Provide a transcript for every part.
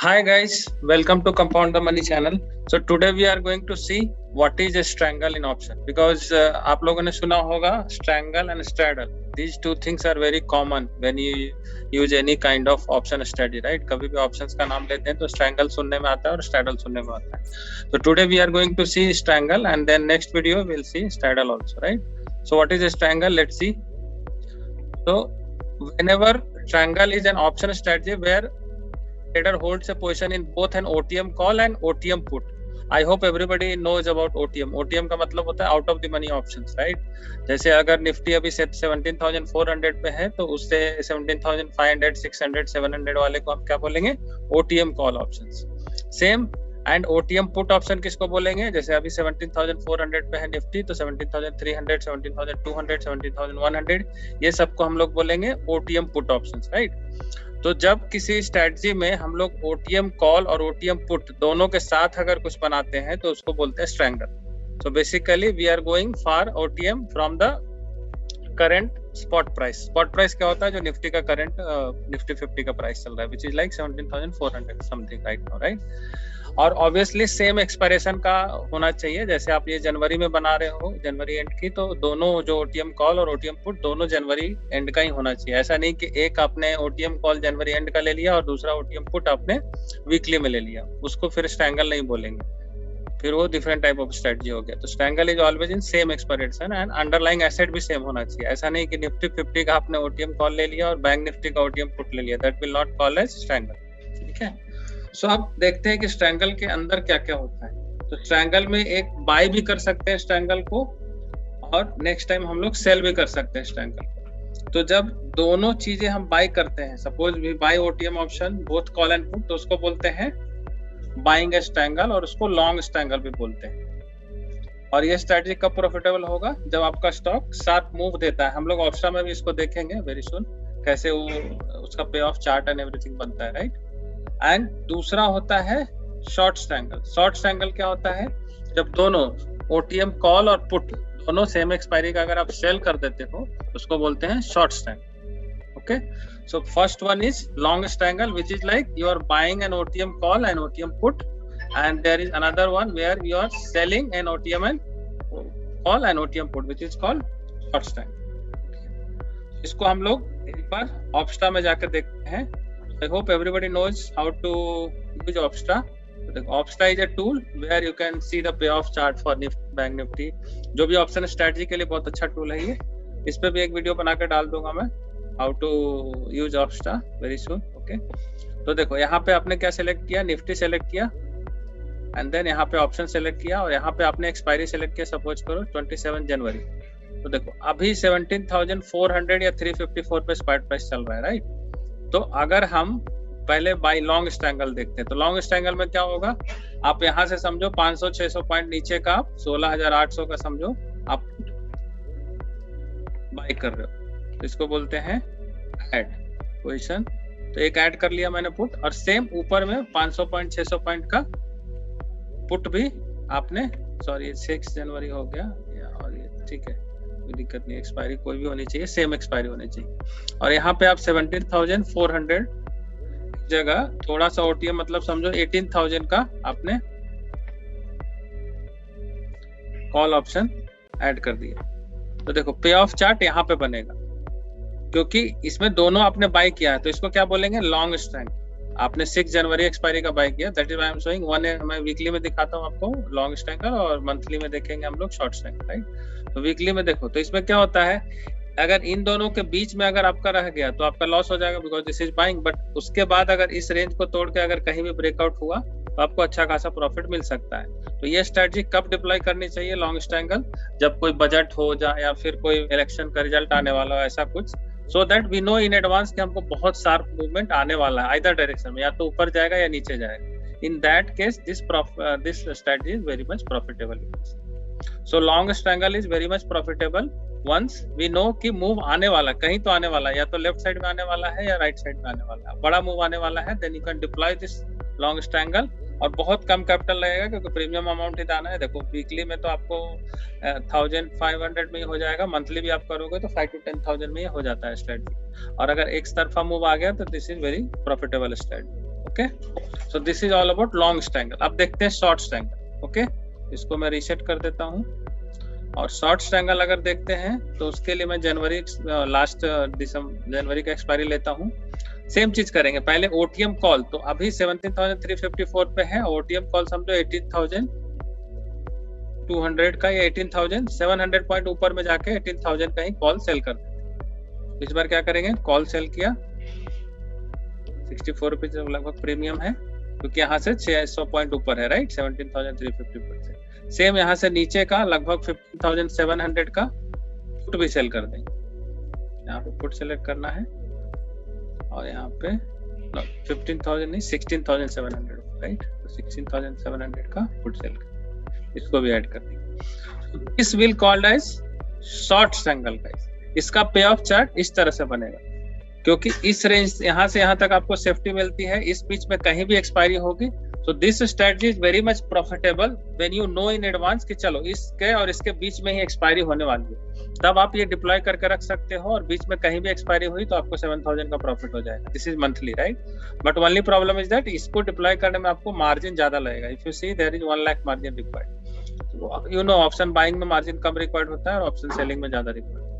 Hi guys, welcome to Compound the Money channel. So today we are going to see what is a strangle in option because आप लोगों ने सुना होगा strangle and straddle. These two things are very common when you use any kind of option strategy, right? कभी भी options का नाम लेते हैं तो strangle सुनने में आता है और straddle सुनने में आता है. So today we are going to see strangle and then next video we'll see straddle also, right? So what is a strangle? Let's see. So whenever strangle is an option strategy where trader holds a position in both an OTM call and OTM put. I hope everybody knows about OTM. OTM का मतलब होता है out of the money options, right? जैसे अगर Nifty अभी 17,400 पे है तो उससे 17,500, 600, 700 वाले को हम क्या बोलेंगे? OTM call options. Same and OTM put option किसको बोलेंगे? जैसे अभी 17,400 पे है निफ्टी तो 17,300, 17,200, 17,100 ये सबको हम लोग बोलेंगे OTM पुट ऑप्शंस, राइट? तो जब किसी स्ट्रेटजी में हम लोग OTM कॉल और OTM पुट दोनों के साथ अगर कुछ बनाते हैं तो उसको बोलते हैं strangle. So basically we are going for OTM from the current spot price. Spot price क्या होता है? जो निफ्टी का करंट निफ्टी 50 का प्राइस चल रहा है विच is like 17,400 something right now, right? और ऑब्वियसली सेम एक्सपायरेशन का होना चाहिए. जैसे आप ये जनवरी में बना रहे हो, जनवरी एंड की, तो दोनों जो OTM कॉल और OTM पुट दोनों जनवरी एंड का ही होना चाहिए. ऐसा नहीं कि एक आपने OTM कॉल जनवरी एंड का ले लिया और दूसरा OTM पुट आपने वीकली में ले लिया, उसको फिर स्ट्रैंगल नहीं बोलेंगे, फिर वो डिफरेंट टाइप ऑफ स्ट्रेटजी हो गया. तो strangle is always in same expiration and underlying asset भी सेम होना चाहिए. ऐसा नहीं कि निफ्टी 50 का आपने OTM कॉल ले लिया और बैंक निफ्टी का OTM पुट ले लिया, that will not call as strangle. ठीक है. सो अब देखते हैं कि स्ट्रैंगल के अंदर क्या क्या होता है. तो स्ट्रैंगल में एक बाय भी कर सकते हैं स्ट्रैंगल को और नेक्स्ट टाइम हम लोग सेल भी कर सकते हैं स्ट्रैंगल. तो जब दोनों चीजें हम बाय करते हैं, suppose we buy OTM option both call and put, तो उसको बोलते हैं बाइंग ए स्ट्रैंगल और उसको लॉन्ग स्ट्रैंगल भी बोलते हैं. और ये स्ट्रेटजी कब प्रॉफिटेबल होगा? जब आपका स्टॉक शार्प मूव देता है. हम लोग ऑप्शन में भी इसको देखेंगे वेरी सुन, कैसे वो उसका पे ऑफ चार्ट एंड एवरीथिंग बनता है, राइट? एंड दूसरा होता है शॉर्ट स्ट्रैंगल. शॉर्ट स्ट्रैंगल क्या होता है? जब दोनों OTM कॉल और पुट दोनों सेम एक्सपायरी का अगर आप सेल कर देते हो उसको बोलते हैं short strangle. Okay. So first one is long strangle which is like you are buying an OTM call and OTM put and there is another one where you are selling an OTM and call and OTM put which is called short strangle. इसको हम लोग एक बार ऑप्स्टा में जाकर देखते हैं. I hope everybody knows how to use Opsta. Opsta is a tool where you can see the payoff chart for Bank Nifty. जो भी ऑप्शन स्ट्रेटजी के लिए बहुत अच्छा टूल है ये. इस पे भी एक वीडियो बनाकर डाल दूंगा मैं, how to use Opsta very soon. Okay. तो देखो यहाँ पे आपने क्या सेलेक्ट किया? निफ्टी सेलेक्ट किया एंड देन यहाँ पे ऑप्शन सेलेक्ट किया और यहाँ पे आपने एक्सपायरी सेलेक्ट किया, सपोज करो 27 जनवरी. तो देखो अभी 17,400 या 354 पे स्पॉट प्राइस चल रहा है, राइट? तो अगर हम पहले बाय लॉन्ग स्ट्रैंगल देखते हैं तो लॉन्ग स्ट्रैंगल में क्या होगा? आप यहाँ से समझो 500-600 पॉइंट नीचे का आप 16,800 का समझो आप बाय कर रहे हो, तो इसको बोलते हैं ऐड पोजीशन. तो एक ऐड कर लिया मैंने पुट और सेम ऊपर में 500 पॉइंट 600 पॉइंट का पुट भी आपने, सॉरी 6 जनवरी हो गया और ये ठीक है, कोई दिक्कत नहीं. एक्सपायरी कोई भी होनी चाहिए, सेम एक्सपायरी होनी चाहिए. और यहाँ पे आप 17,400 जगह थोड़ा सा OTM मतलब समझो 18,000 का आपने कॉल ऑप्शन ऐड कर दिया. तो देखो पे ऑफ चार्ट यहाँ पे बनेगा क्योंकि इसमें दोनों आपने बाय किया है. तो इसको क्या बोलेंगे? Long strangle. आपने 6 जनवरी एक्सपायरी का बाय किया, that is why I am showing one. मैं वीकली में दिखाता हूँ आपको लॉन्ग स्ट्रैंगल और मंथली में देखेंगे हम लोग शॉर्ट स्ट्रैंगल, राइट? तो वीकली में देखो तो इसमें क्या होता है, अगर इन दोनों के बीच में अगर आपका रह गया तो आपका लॉस हो जाएगा because this is buying. But उसके बाद अगर इस रेंज को तोड़ के अगर कहीं भी ब्रेकआउट हुआ तो आपको अच्छा खासा प्रॉफिट मिल सकता है. तो ये स्ट्रेटजी कब डिप्लॉय करनी चाहिए लॉन्ग स्ट्रैंगल? जब कोई बजट हो जाए या फिर कोई इलेक्शन का रिजल्ट आने वाला हो, ऐसा कुछ, so that we know in advance कि हमको बहुत शार्प मूवमेंट आने वाला है आइदर डायरेक्शन में, या तो ऊपर जाएगा या नीचे जाएगा. in that case this strategy is very much profitable. So long strangle is very much profitable once we know कि मूव आने वाला, कहीं तो आने वाला है, या तो लेफ्ट साइड में आने वाला है या राइट साइड में आने वाला है. बड़ा मूव आने वाला है, then you can deploy this long strangle. और बहुत कम कैपिटल लगेगा क्योंकि प्रीमियम अमाउंट ही आना है. देखो वीकली में तो आपको 1500 में ही हो जाएगा, मंथली भी आप करोगे तो 5 to 10,000 में ही हो जाता है स्ट्रेटजी. और अगर एक तरफा मूव आ गया तो this is very profitable strategy. Okay, so this is all about long strangle. अब देखते हैं शॉर्ट स्ट्रैंगल। ओके, इसको मैं रीसेट कर देता हूँ। और शॉर्ट स्ट्रैंगल अगर देखते हैं तो उसके लिए मैं लास्ट जनवरी का एक्सपायरी लेता हूँ। सेम चीज करेंगे, पहले ओटीएम कॉल, तो अभी 17,354 पे है, ओटीएम कॉल समझो 18,200 का या 18,700 पॉइंट ऊपर में जाके 18,000 का ही कॉल सेल कर देते। इस बार क्या करेंगे, कॉल सेल किया, 64 रुपीज लगभग प्रीमियम है, क्योंकि यहाँ से 600 पॉइंट ऊपर है, राइट, 17,354 से। सेम यहाँ से नीचे का लगभग 15,700 का पुट भी सेल कर देंगे। यहाँ पे पुट सेलेक्ट करना है और यहाँ पे 15,000 नहीं 16,700, राइट, तो 16,700 का पुट सेल कर, इसको भी ऐड कर देंगे। This will called as short strangle guys. इसका पे ऑफ चार्ट इस तरह से बनेगा, क्योंकि इस रेंज यहाँ से यहाँ तक आपको सेफ्टी मिलती है, इस बीच में कहीं भी एक्सपायरी होगी। So this strategy is very much profitable when you know in advance कि चलो इसके और इसके बीच में ही एक्सपायरी होने वाली है, तब आप ये डिप्लॉय करके रख सकते हो, और बीच में कहीं भी एक्सपायरी हुई तो आपको 7,000 का प्रॉफिट हो जाएगा। This is monthly, right, but only problem is that इसको डिप्लॉय करने में आपको मार्जिन ज्यादा लगेगा। If you see there is 1 lakh margin required. You know option buying में मार्जिन कम रिक्वायर्ड होता है और ऑप्शन सेलिंग में ज्यादा रिक्वायर्ड होता है।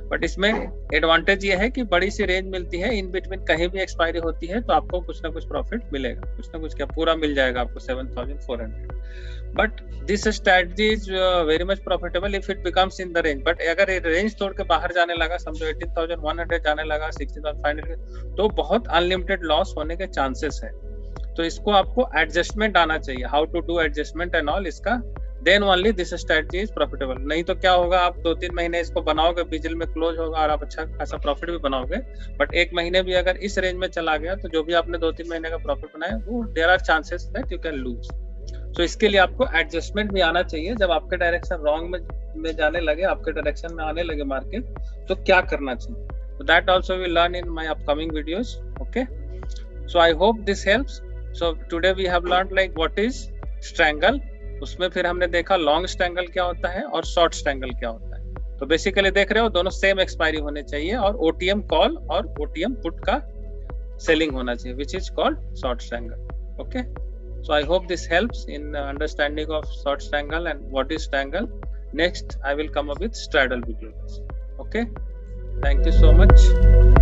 बट इसमें एडवांटेज ये है कि बड़ी सी रेंज मिलती है, इन बिटवीन कहीं भी एक्सपायरी होती है तो आपको कुछ ना कुछ प्रॉफिट मिलेगा, कुछ ना कुछ क्या पूरा मिल जाएगा आपको 7,400। But this strategy is very much profitable if it becomes in the range. But अगर ये रेंज तोड़ के बाहर जाने लगा, समझो 18,100 जाने लगा, 16,500, तो बहुत अनलिमिटेड लॉस होने के चांसेस है। तो इसको आपको एडजस्टमेंट आना चाहिए, how to do adjustment and all, इसका then only this strategy is profitable. नहीं तो क्या होगा, आप 2-3 महीने इसको बनाओगे, बिजल में क्लोज होगा और आप अच्छा खासा प्रॉफिट भी बनाओगे, बट 1 महीने भी अगर इस रेंज में चला गया तो जो भी आपने 2-3 महीने का प्रॉफिट बनाया वो there are chances that you can lose. तो इसके लिए आपको एडजस्टमेंट भी आना चाहिए। जब आपके डायरेक्शन रॉन्ग में जाने लगे, आपके डायरेक्शन में आने लगे मार्केट, तो क्या करना चाहिए, तो that also we learn in my upcoming videos. Okay, so I hope this helps. So today we have learned like what is strangle, उसमें फिर हमने देखा लॉन्ग स्ट्रैंगल क्या होता है और शॉर्ट स्ट्रैंगल क्या होता है। तो बेसिकली देख रहे हो, दोनों सेम एक्सपायरी होने चाहिए, और ओटीएम कॉल और ओटीएम पुट का सेलिंग होना चाहिए, विच is called short strangle. Okay, so I hope this helps in understanding of short strangle and what is strangle. Next I will come up with straddle videos. Okay, thank you so much.